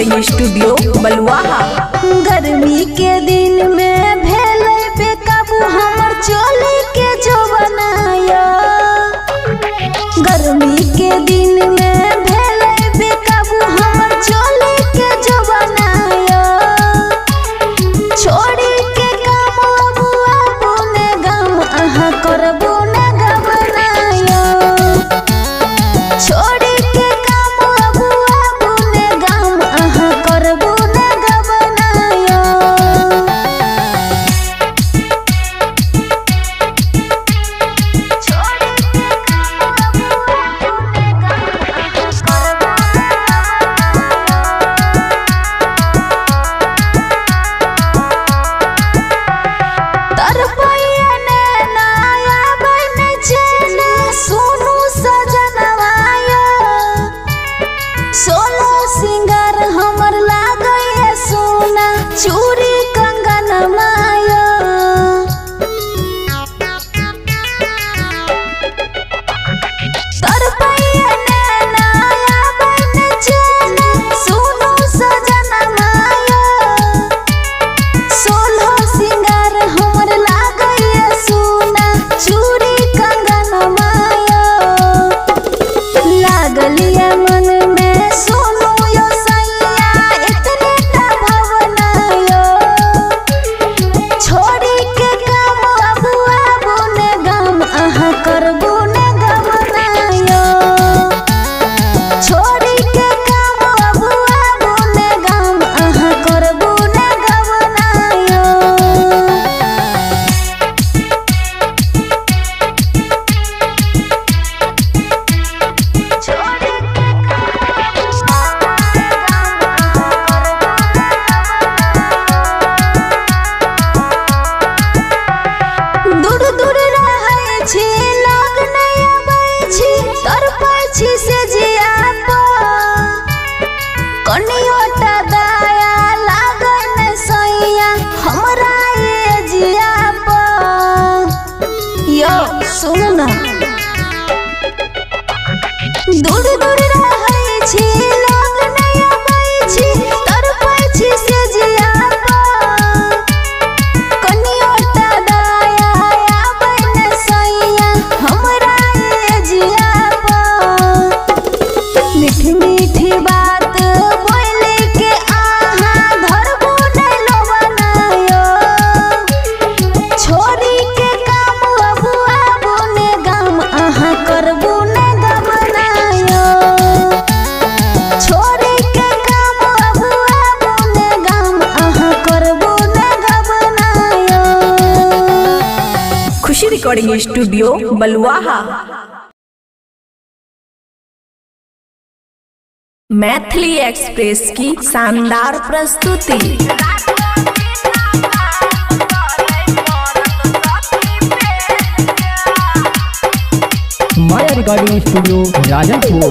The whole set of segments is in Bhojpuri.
रिकॉर्डिंग स्टूडियो बलुआहा। गर्मी के दिन में भेले बेकाबू हमर चोली के जो बनाया। गर्मी के दिन में भेले बेकाबू हमर चोली के जो बनाया। छोड़ी के काम अबू अबू ने गम आहा करबू ने गबनाया। छोड़ी के काम अबू अबू ने गम आहा करबू ने गबनाया। चूड़ी कंगन माया तरपैया नैना बन चैन सुनो सजन माया। सोलह सिंगार हमर लागैया सोना चूड़ी कंगन माया। लागलिया मन में सोनू यो सैया इतने ता भवनायो। छोड़ी के काम अबू अबू ने गम आहा करबू ने गबनायो। छोड़ी के काम अबू अबू ने गम आहा करबू ने गबनायो। दूर दूर रहै छी लग नहीं अबै छी तरपै छी से जिया कनियोटा दया लागै ने सैया हमरा ये जिया यो सुन ना। दूर दूर रहै छी लग नहीं अबै छी तरपै छी से जिया कनियोटा दया आबै ने सैया हमरा ये जिया। मीठी मीठी बात बोले के आहा धरबू नहीं लो बनायो। छोड़ी के काम अबू अबू ने गम आहा करबू ने गबनायो। छोड़ी के काम अबू अबू ने गम आहा करबू ने गबनायो। खुशी रिकॉर्डिंग स्टूडियो बलुआहा। मैथिली एक्सप्रेस की शानदार प्रस्तुति। माया रिकॉर्डिंग स्टूडियो राजनपुर।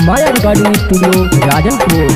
माया रिकॉर्डिंग स्टूडियो राजनपुर।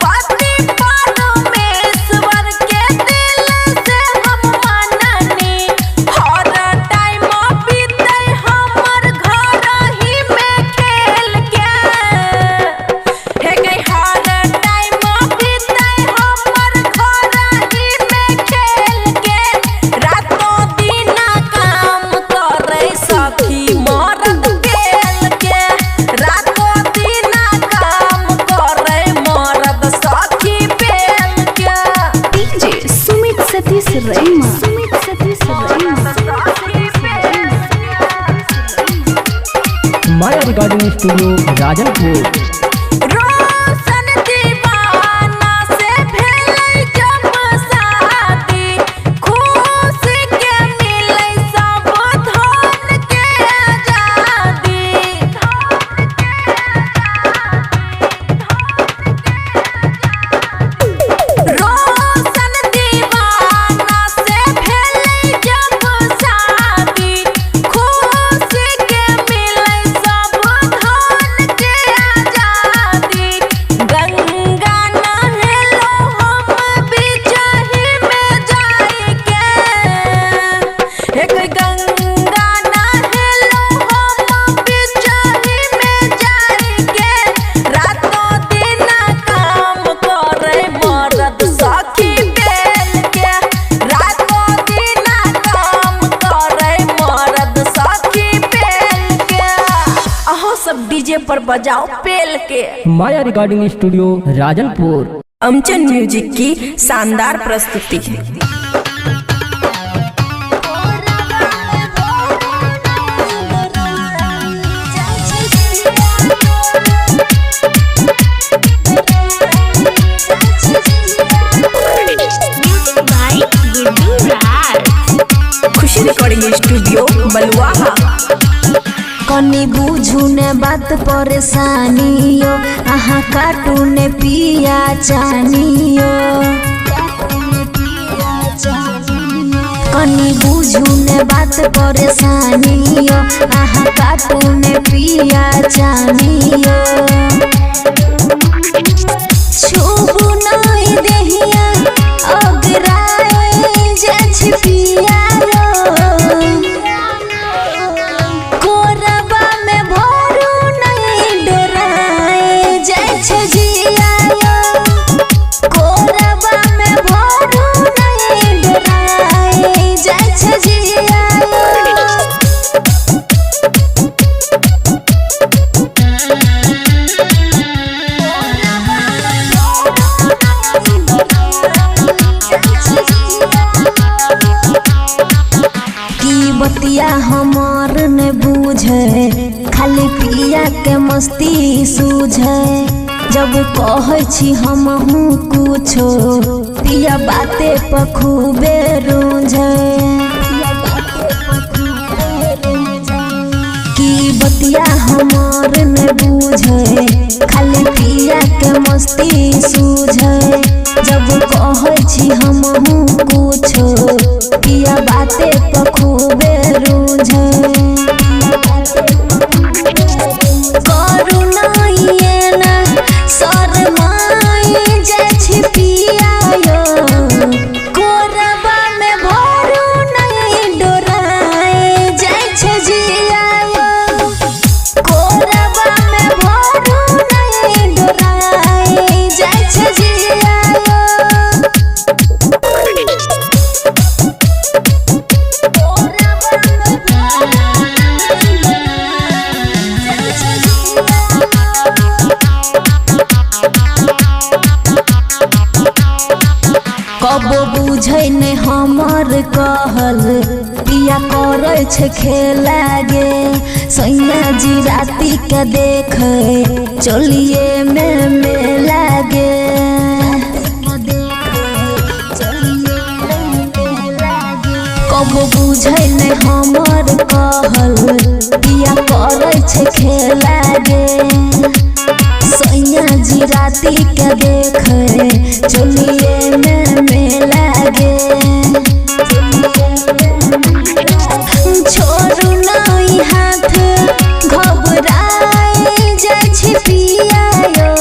पति परमेश्वर के दिल से हम रिकॉर्डिंग स्टूडियो राजनपुर। रोशन दीवाना से भेलै जब शादी, खुशी के मिलै सब धन के आजादी। रोशन दीवाना से भेलै जब शादी, खुशी के मिलै सब धन के आजादी। गंगा नहेलो हम बिचही में जाइके, एक गंगा नहेलो हम बिचही में जाइके। रातों दिन काम करे मर्द सखी बेल के, रातों दिन काम करे मर्द सखी बेल के। अहो सब डीजे पर बजाओ पेल के। माया रिकॉर्डिंग स्टूडियो राजनपुर। अमचन म्यूजिक की शानदार प्रस्तुति है। खुशी रिकॉर्डिंग स्टूडियो बलुआहा। कनी बुझू ने बात परेशानियो, आहा काटू ने पिया चानियो। कनी बुझू ने बात परेशानियो, आहा काटू ने पिया चानियो। छुबू नहीं देहिया अगराए जे पिया बतिया हमार ने बूझे, खाली पिया के मस्ती सूझे। जब कहे छी हमहू कुछो, पिया बाते पर खूबे रूझे। की बतिया हमार ने बूझे, खाली पिया के मस्ती सूझे। जब कहे छी हमहू कुछो, पिया बाते पर खूबे रूझे। करुणाइए ना शरमाई जे छी पिया यो, कोरबा में भरू नहीं डोराए जे छै जिया यो। कोरबा में भरू नहीं डोराए जे छै जिया यो। कबो बुझे ने हमर कहल, पिया करे छे खेला गे। सैया जी राती के देखे, चलिए में मेला गे। कबो बुझे ने हमर कहल, पिया करे छे खेला गे। सैया जी राती के देखे, चलिए में मेला गे। छोड़ू नहीं हाथ घबराए जे छी पिया यो,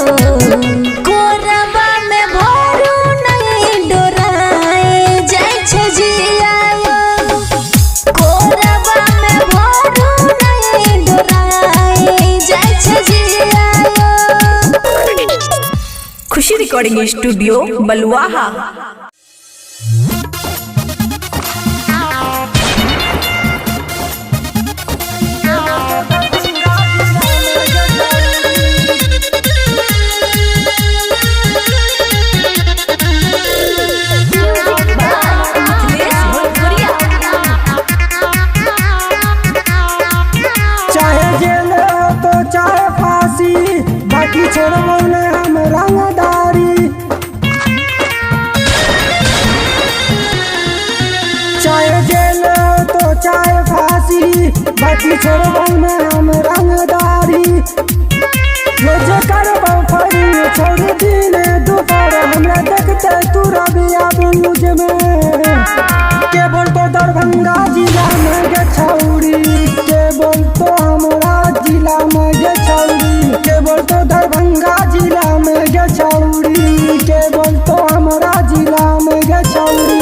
कोरबा में भरू नहीं डोराए जे छै जिया यो। कोरबा में भरू नहीं डोराए जे छै जिया यो। खुशी रिकॉर्डिंग स्टूडियो बलुआहा। छोड़बो ने हम रंगदारी। चाहे जेल तो चाहे फांसी, बाकी छोड़बो ने हम रंगदारी। रोज करबो फरी छोड़ दिन दोपहर, हमरा देखते तू रबिया बुझ में। के बोलतो दरभंगा जिला में गे छौरी, के बोलतो हमरा जिला में गे छौरी, के बोलतो दरभंगा जिला में गे छौरी, के बोलतो हमरा जिला में गे छौरी।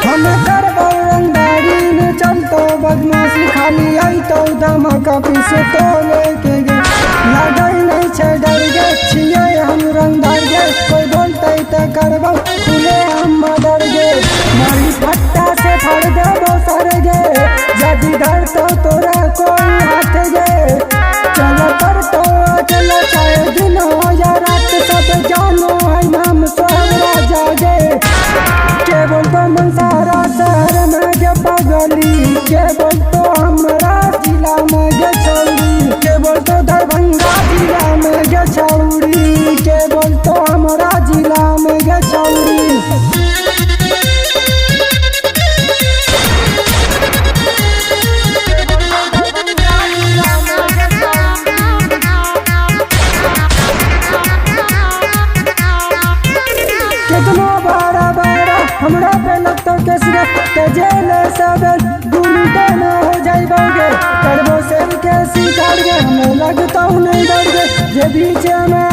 हम करबो रंगदारी ने चलतो बदमाशी, खाली आइतो धमाका पीछे तो लेके गे। लागै नहीं छै डर गे, छियै हम रंगदार गे। कोई बोलतै त करबो खुले हम मर्डर गे। मारी फट्टा से फाड़ देबो सर गे, यदि धरतो तोरा कोई हाथ गे। चल करतो चल चाहे दिन हो या रात, सब जानो है नाम सोहम राजा गे। के बोलतो मनसारा शहर में गे पगली, के बोलतो हमरा जिला में गे छौरी, के बोलतो दरभंगा जिला में गे छौरी, के बोलतो हमरा जिला में गे छौरी। कितना बड़ा बड़ा हमरा पे लगतो केस गे, ते जेल सब दू मिनट में हो जाइबोगे। करबो से के शिकार गे, हमें लगतो नहीं डर गे। जे बीच में